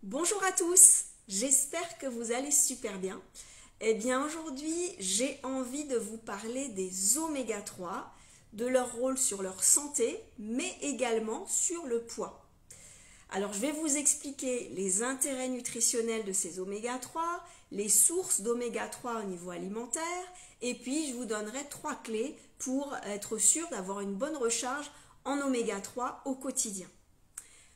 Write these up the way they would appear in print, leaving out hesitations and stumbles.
Bonjour à tous, j'espère que vous allez super bien. Eh bien aujourd'hui, j'ai envie de vous parler des oméga 3, de leur rôle sur leur santé, mais également sur le poids. Alors je vais vous expliquer les intérêts nutritionnels de ces oméga 3, les sources d'oméga 3 au niveau alimentaire, et puis je vous donnerai 3 clés pour être sûr d'avoir une bonne recharge en oméga 3 au quotidien.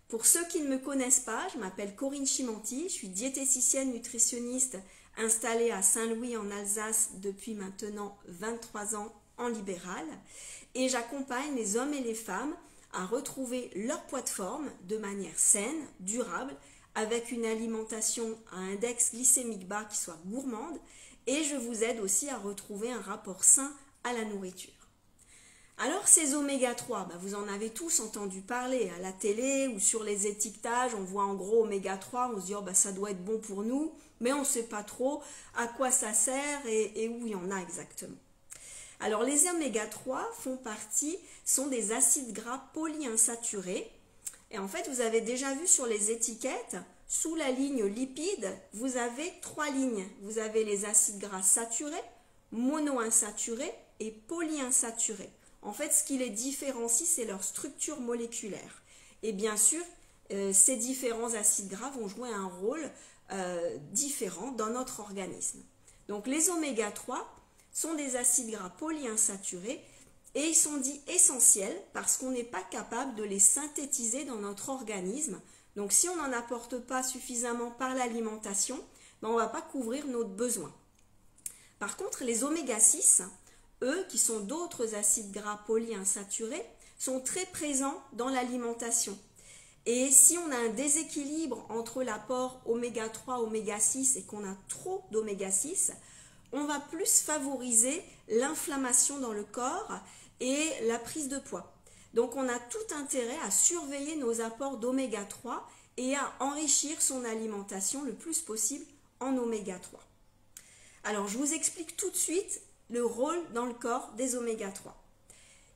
Pour ceux qui ne me connaissent pas, je m'appelle Corinne Chimanti, je suis diététicienne nutritionniste installée à Saint-Louis en Alsace depuis maintenant 23 ans en libéral et j'accompagne les hommes et les femmes à retrouver leur poids de forme de manière saine, durable, avec une alimentation à index glycémique bas qui soit gourmande et je vous aide aussi à retrouver un rapport sain à la nourriture. Alors ces oméga 3, vous en avez tous entendu parler à la télé ou sur les étiquetages, on voit en gros oméga 3, on se dit ça doit être bon pour nous, mais on ne sait pas trop à quoi ça sert et où il y en a exactement. Alors les oméga 3 sont des acides gras polyinsaturés et en fait vous avez déjà vu sur les étiquettes, sous la ligne lipides, vous avez 3 lignes. Vous avez les acides gras saturés, monoinsaturés et polyinsaturés. En fait, ce qui les différencie, c'est leur structure moléculaire. Et bien sûr, ces différents acides gras vont jouer un rôle différent dans notre organisme. Donc, les oméga 3 sont des acides gras polyinsaturés et ils sont dits essentiels parce qu'on n'est pas capable de les synthétiser dans notre organisme. Donc, si on n'en apporte pas suffisamment par l'alimentation, on ne va pas couvrir nos besoins. Par contre, les oméga 6, eux, qui sont d'autres acides gras polyinsaturés, sont très présents dans l'alimentation. Et si on a un déséquilibre entre l'apport oméga 3, oméga 6 et qu'on a trop d'oméga 6, on va plus favoriser l'inflammation dans le corps et la prise de poids. Donc on a tout intérêt à surveiller nos apports d'oméga 3 et à enrichir son alimentation le plus possible en oméga 3. Alors je vous explique tout de suite le rôle dans le corps des oméga 3.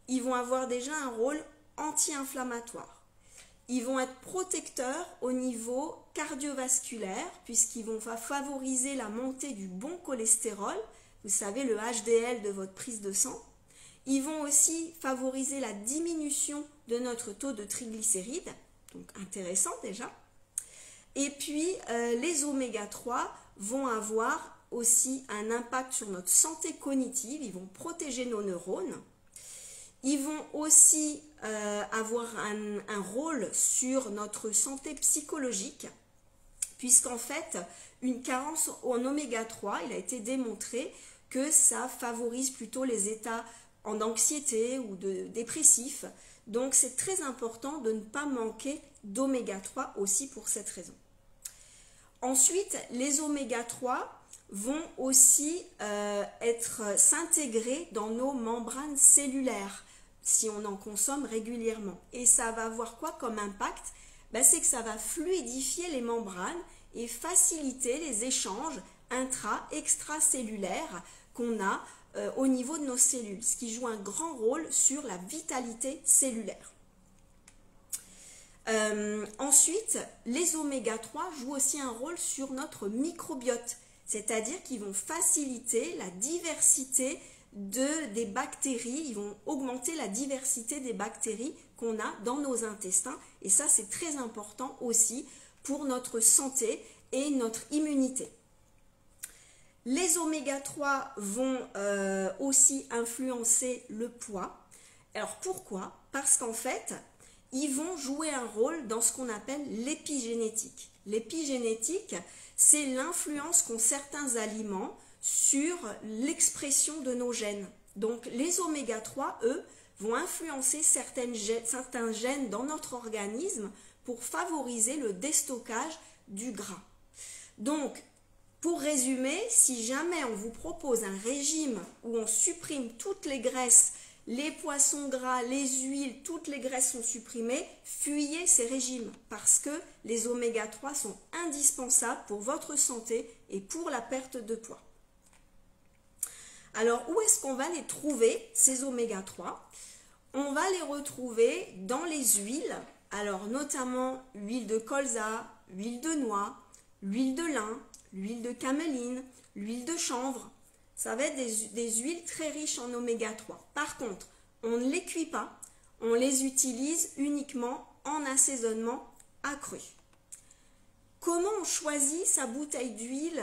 Ils vont avoir déjà un rôle anti-inflammatoire. Ils vont être protecteurs au niveau cardiovasculaire puisqu'ils vont favoriser la montée du bon cholestérol, vous savez le HDL de votre prise de sang. Ils vont aussi favoriser la diminution de notre taux de triglycérides, donc intéressant déjà. Et puis les oméga 3 vont avoir aussi un impact sur notre santé cognitive, ils vont protéger nos neurones. Ils vont aussi avoir un rôle sur notre santé psychologique, puisqu'en fait, une carence en oméga 3, il a été démontré que ça favorise plutôt les états en anxiété ou dépressifs. Donc c'est très important de ne pas manquer d'oméga 3 aussi pour cette raison. Ensuite, les oméga 3 vont aussi s'intégrer dans nos membranes cellulaires si on en consomme régulièrement. Et ça va avoir quoi comme impact? C'est que ça va fluidifier les membranes et faciliter les échanges extracellulaires qu'on a au niveau de nos cellules, ce qui joue un grand rôle sur la vitalité cellulaire. Ensuite, les oméga 3 jouent aussi un rôle sur notre microbiote, c'est-à-dire qu'ils vont faciliter la diversité des bactéries, ils vont augmenter la diversité des bactéries qu'on a dans nos intestins et ça c'est très important aussi pour notre santé et notre immunité. Les oméga 3 vont aussi influencer le poids. Alors pourquoi? Parce qu'en fait, ils vont jouer un rôle dans ce qu'on appelle l'épigénétique. L'épigénétique, c'est l'influence qu'ont certains aliments sur l'expression de nos gènes. Donc les oméga 3, eux, vont influencer certains gènes dans notre organisme pour favoriser le déstockage du gras. Donc, pour résumer, si jamais on vous propose un régime où on supprime toutes les graisses, les poissons gras, les huiles, toutes les graisses sont supprimées, fuyez ces régimes parce que les oméga 3 sont indispensables pour votre santé et pour la perte de poids. Alors, où est-ce qu'on va les trouver, ces oméga 3? On va les retrouver dans les huiles Alors notamment l'huile de colza, l'huile de noix, l'huile de lin, l'huile de caméline, l'huile de chanvre. Ça va être des huiles très riches en oméga 3. Par contre, on ne les cuit pas, on les utilise uniquement en assaisonnement accru. Comment on choisit sa bouteille d'huile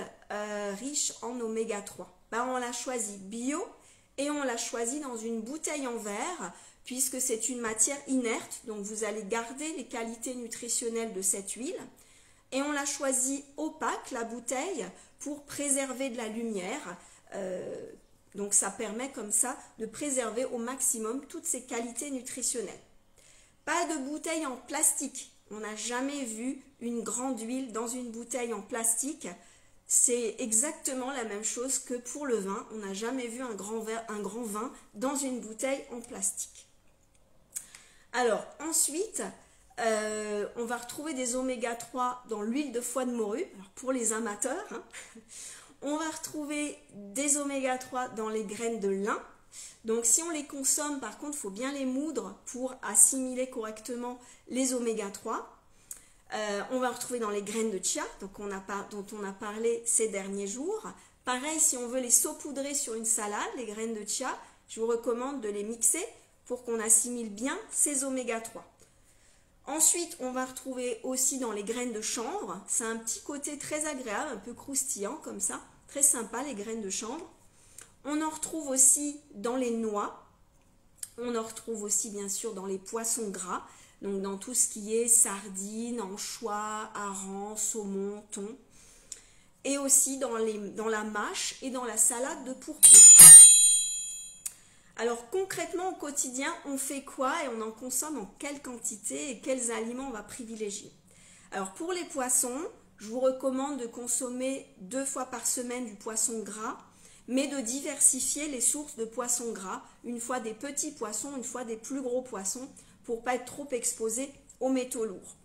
riche en oméga 3? On la choisit bio et on la choisit dans une bouteille en verre puisque c'est une matière inerte, donc vous allez garder les qualités nutritionnelles de cette huile. Et on la choisit opaque, la bouteille, pour préserver de la lumière. Donc ça permet comme ça de préserver au maximum toutes ces qualités nutritionnelles. Pas de bouteille en plastique. On n'a jamais vu une grande huile dans une bouteille en plastique. C'est exactement la même chose que pour le vin. On n'a jamais vu un grand vin dans une bouteille en plastique. Alors ensuite, on va retrouver des oméga 3 dans l'huile de foie de morue. Alors, pour les amateurs, hein. On va retrouver des oméga 3 dans les graines de lin. Donc si on les consomme, par contre, il faut bien les moudre pour assimiler correctement les oméga 3. On va retrouver dans les graines de chia, dont on a parlé ces derniers jours. Pareil, si on veut les saupoudrer sur une salade, les graines de chia, je vous recommande de les mixer pour qu'on assimile bien ces oméga 3. Ensuite, on va retrouver aussi dans les graines de chanvre. C'est un petit côté très agréable, un peu croustillant comme ça. Très sympa, les graines de chanvre. On en retrouve aussi dans les noix. On en retrouve aussi, bien sûr, dans les poissons gras. Donc, dans tout ce qui est sardines, anchois, harengs, saumon, thon. Et aussi dans la mâche et dans la salade de pourpier. Alors concrètement au quotidien, on fait quoi et on en consomme en quelle quantité et quels aliments on va privilégier? Alors pour les poissons, je vous recommande de consommer 2 fois par semaine du poisson gras, mais de diversifier les sources de poissons gras, une fois des petits poissons, une fois des plus gros poissons, pour ne pas être trop exposé aux métaux lourds.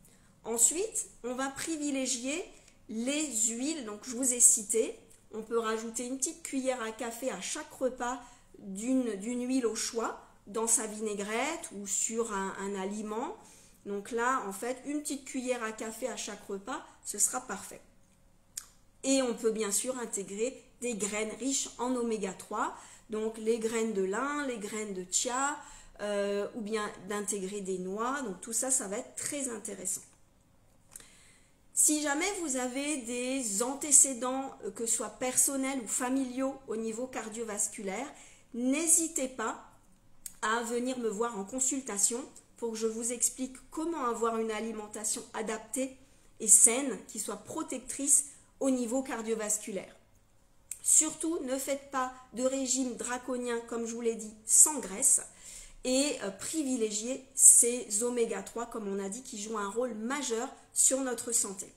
Ensuite, on va privilégier les huiles, donc je vous ai cité, on peut rajouter une petite cuillère à café à chaque repas d'une huile au choix dans sa vinaigrette ou sur un aliment. Donc là, en fait, une petite cuillère à café à chaque repas, ce sera parfait. Et on peut bien sûr intégrer des graines riches en oméga 3, donc les graines de lin, les graines de chia, ou bien d'intégrer des noix. Donc tout ça, ça va être très intéressant. Si jamais vous avez des antécédents, que ce soit personnels ou familiaux au niveau cardiovasculaire, n'hésitez pas à venir me voir en consultation pour que je vous explique comment avoir une alimentation adaptée et saine qui soit protectrice au niveau cardiovasculaire. Surtout, ne faites pas de régime draconien, comme je vous l'ai dit, sans graisse et privilégiez ces oméga 3, comme on a dit, qui jouent un rôle majeur sur notre santé.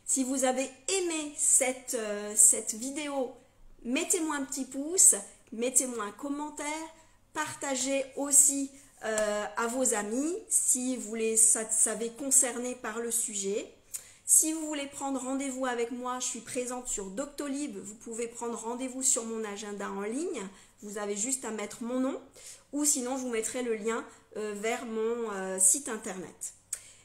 Si vous avez aimé cette vidéo, mettez-moi un petit pouce, mettez-moi un commentaire, partagez aussi à vos amis si vous les savez concernés par le sujet. Si vous voulez prendre rendez-vous avec moi, je suis présente sur Doctolib. Vous pouvez prendre rendez-vous sur mon agenda en ligne. Vous avez juste à mettre mon nom ou sinon je vous mettrai le lien vers mon site internet.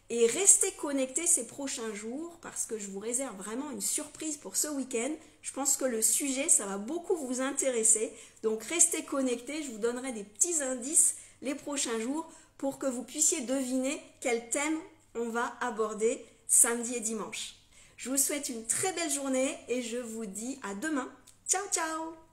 Et restez connectés ces prochains jours parce que je vous réserve vraiment une surprise pour ce week-end. Je pense que le sujet, ça va beaucoup vous intéresser. Donc restez connectés, je vous donnerai des petits indices les prochains jours pour que vous puissiez deviner quel thème on va aborder samedi et dimanche. Je vous souhaite une très belle journée et je vous dis à demain. Ciao, ciao!